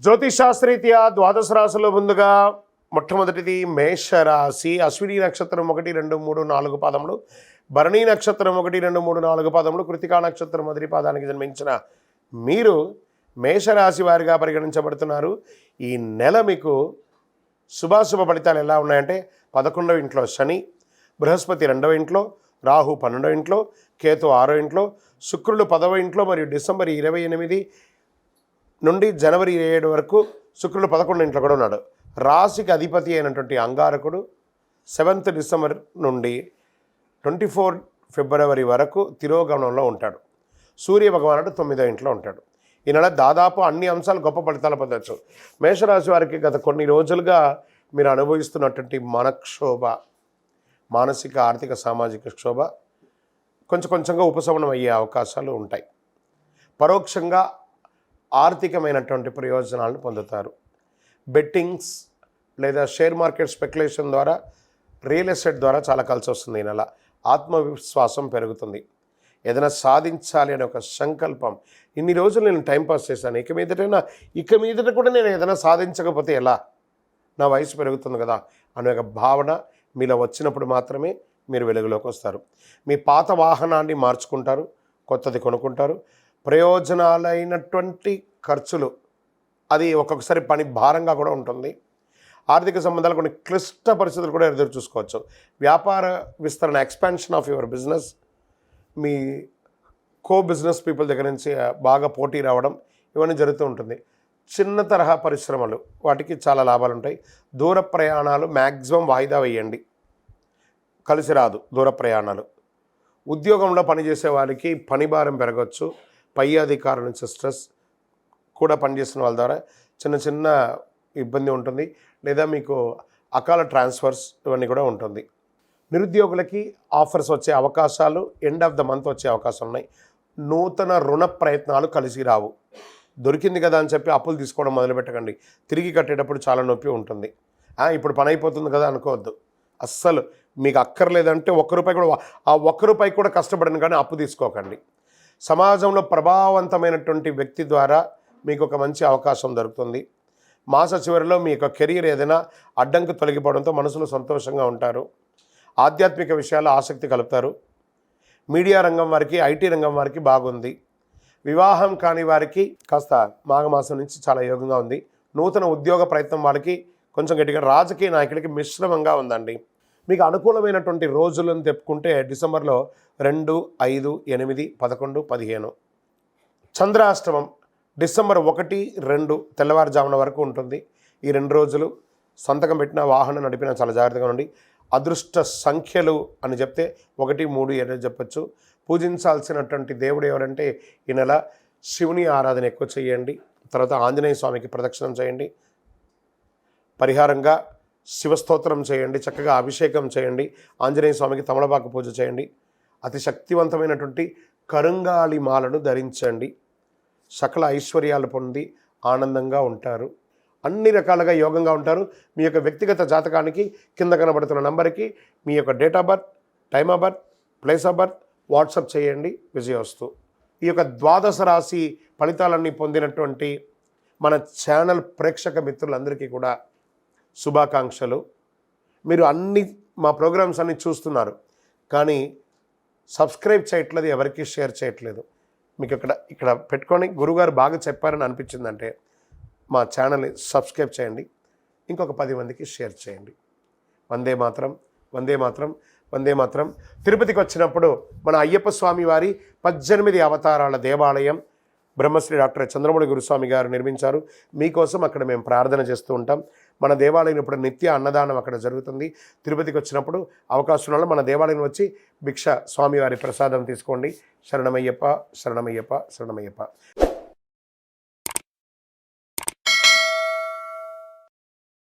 జ్యోతిషాస్త్రీత్యా ద్వాదశ రాశుల్లో ముందుగా మొట్టమొదటిది మేషరాశి. అశ్విని నక్షత్రం 1, 2, 3, 4 పాదములు, భరణి నక్షత్రం 1, 2, 3, 4 పాదములు, కృతికా నక్షత్రం మొదటి పాదానికి జన్మించిన మీరు మేషరాశి వారిగా పరిగణించబడుతున్నారు. ఈ నెల మీకు శుభాశుభ ఫలితాలు ఎలా ఉన్నాయంటే 11వ ఇంట్లో శని, బృహస్పతి 2వ ఇంట్లో, రాహు 12వ ఇంట్లో, కేతు 6వ ఇంట్లో, శుక్రుడు 10వ ఇంట్లో మరియు డిసెంబర్ 28 నుండి జనవరి 27 వరకు శుక్రుడు 11వ ఇంట్లో కూడా ఉన్నాడు. రాశికి అధిపతి అయినటువంటి అంగారకుడు 7th డిసెంబర్ నుండి 24 ఫిబ్రవరి వరకు తిరోగమనంలో ఉంటాడు. సూర్య భగవానుడు 9వ ఇంట్లో ఉంటాడు. ఈ నెల దాదాపు అన్ని అంశాలు గొప్ప ఫలితాలు పొందవచ్చు. మేషరాశి వారికి గత కొన్ని రోజులుగా మీరు అనుభవిస్తున్నటువంటి మనక్షోభ, మానసిక ఆర్థిక సామాజిక క్షోభ కొంచెంగా ఉపశమనం అయ్యే అవకాశాలు ఉంటాయి. పరోక్షంగా ఆర్థికమైనటువంటి ప్రయోజనాలను పొందుతారు. బెట్టింగ్స్ లేదా షేర్ మార్కెట్ స్పెక్యులేషన్ ద్వారా, రియల్ ఎస్టేట్ ద్వారా చాలా కలిసి వస్తుంది. ఈ నెల ఆత్మవిశ్వాసం పెరుగుతుంది. ఏదైనా సాధించాలి అనే ఒక సంకల్పం. ఇన్ని రోజులు నేను టైంపాస్ చేశాను, ఇక మీదట కూడా నేను ఏదైనా సాధించకపోతే ఎలా, నా వయసు పెరుగుతుంది కదా అనే ఒక భావన మీలో వచ్చినప్పుడు మాత్రమే మీరు వెలుగులోకి వస్తారు. మీ పాత వాహనాన్ని మార్చుకుంటారు, కొత్తది కొనుక్కుంటారు. ప్రయోజనాలైనటువంటి ఖర్చులు, అది ఒక్కొక్కసారి పని భారంగా కూడా ఉంటుంది. ఆర్థిక సంబంధాలు కొన్ని క్లిష్ట పరిస్థితులు కూడా ఎదురు చూసుకోవచ్చు. వ్యాపార విస్తరణ, expansion of your business, me business people దగ్గర నుంచి బాగా పోటీ రావడం, ఇవన్నీ జరుగుతూ ఉంటుంది. చిన్న తరహా పరిశ్రమలు, వాటికి చాలా లాభాలు ఉంటాయి. దూర ప్రయాణాలు మ్యాక్సిమం వాయిదా వేయండి, కలిసి రాదు దూర ప్రయాణాలు. ఉద్యోగంలో పనిచేసే వారికి పని భారం పెరగవచ్చు. పై అధికారుల నుంచి స్ట్రెస్, కూడా పనిచేస్తున్న వాళ్ళ ద్వారా చిన్న ఇబ్బంది ఉంటుంది. లేదా మీకు అకాల ట్రాన్స్ఫర్స్ ఇవన్నీ కూడా ఉంటుంది. నిరుద్యోగులకి ఆఫర్స్ వచ్చే అవకాశాలు, ఎండ్ ఆఫ్ ద మంత్ వచ్చే అవకాశాలు ఉన్నాయి. నూతన రుణ ప్రయత్నాలు కలిసి రావు. దొరికింది కదా అని చెప్పి అప్పులు తీసుకోవడం మొదలుపెట్టకండి. తిరిగి కట్టేటప్పుడు చాలా నొప్పి ఉంటుంది. ఇప్పుడు పని అయిపోతుంది కదా అనుకోవద్దు. అస్సలు మీకు అక్కర్లేదంటే ₹1 కూడా, ఆ ₹1 కూడా కష్టపడను కానీ అప్పు తీసుకోకండి. సమాజంలో ప్రభావవంతమైనటువంటి వ్యక్తి ద్వారా మీకు ఒక మంచి అవకాశం దొరుకుతుంది. మాస చివరిలో మీ యొక్క కెరీర్ ఏదైనా అడ్డంకి తొలగిపోవడంతో మనసులో సంతోషంగా ఉంటారు. ఆధ్యాత్మిక విషయాల్లో ఆసక్తి కలుపుతారు. మీడియా రంగం వారికి, ఐటీ రంగం వారికి బాగుంది. వివాహం కాని వారికి కాస్త మాఘమాసం నుంచి చాలా యోగంగా ఉంది. నూతన ఉద్యోగ ప్రయత్నం వాళ్ళకి కొంచెం గట్టిగా, రాజకీయ నాయకులకి మిశ్రమంగా ఉందండి. మీకు అనుకూలమైనటువంటి రోజులను చెప్పుకుంటే డిసెంబర్లో 2, 5, 8, 11, 15. చంద్రాష్టమం డిసెంబర్ 1, 2 తెల్లవారుజామున వరకు ఉంటుంది. ఈ 2 రోజులు సంతకం పెట్టిన, వాహనం నడిపినా చాలా జాగ్రత్తగా ఉండి. అదృష్ట సంఖ్యలు అని చెప్తే 1, 3, 7 చెప్పచ్చు. పూజించాల్సినటువంటి దేవుడు ఎవరంటే ఈ నెల శివుని ఆరాధన ఎక్కువ చేయండి. తర్వాత ఆంజనేయ స్వామికి ప్రదక్షిణం చేయండి. పరిహారంగా శివస్తోత్రం చేయండి, చక్కగా అభిషేకం చేయండి. ఆంజనేయ స్వామికి తమలపాకు పూజ చేయండి. అతి శక్తివంతమైనటువంటి కరుంగాళి మాలను ధరించండి. సకల ఐశ్వర్యాలు పొంది ఆనందంగా ఉంటారు. అన్ని రకాలుగా యోగంగా ఉంటారు. మీ యొక్క వ్యక్తిగత జాతకానికి కింద కనబడుతున్న నంబర్కి మీ యొక్క date of birth, time of birth, place of birth WhatsApp చేయండి. విజయోస్తు. ఈ యొక్క ద్వాదశ రాశి ఫలితాలన్నీ పొందినటువంటి మన ఛానల్ ప్రేక్షక మిత్రులందరికీ కూడా శుభాకాంక్షలు. మీరు మా ప్రోగ్రామ్స్ అన్నీ చూస్తున్నారు, కానీ సబ్స్క్రైబ్ చేయట్లేదు, ఎవరికి షేర్ చేయట్లేదు. మీకు ఇక్కడ పెట్టుకొని గురువుగారు బాగా చెప్పారని అనిపించిందంటే మా ఛానల్ని సబ్స్క్రైబ్ చేయండి. ఇంకొక 10 మందికి షేర్ చేయండి. వందే మాత్రం, వందే మాత్రం, వందే మాత్రం. తిరుపతికి వచ్చినప్పుడు మన అయ్యప్ప స్వామి వారి 18 అవతారాల దేవాలయం బ్రహ్మశ్రీ డాక్టర్ చంద్రమౌళి గురుస్వామి గారు నిర్మించారు. మీకోసం అక్కడ మేము ప్రార్థన చేస్తూ ఉంటాం. మన దేవాలయం ఇప్పుడు నిత్య అన్నదానం అక్కడ జరుగుతుంది. తిరుపతికి వచ్చినప్పుడు అవకాశం వల్ల మన దేవాలయం వచ్చి భిక్ష స్వామివారి ప్రసాదం తీసుకోండి. శరణమయ్యప్ప, శరణమయ్యప్ప, శరణమయ్యప్ప.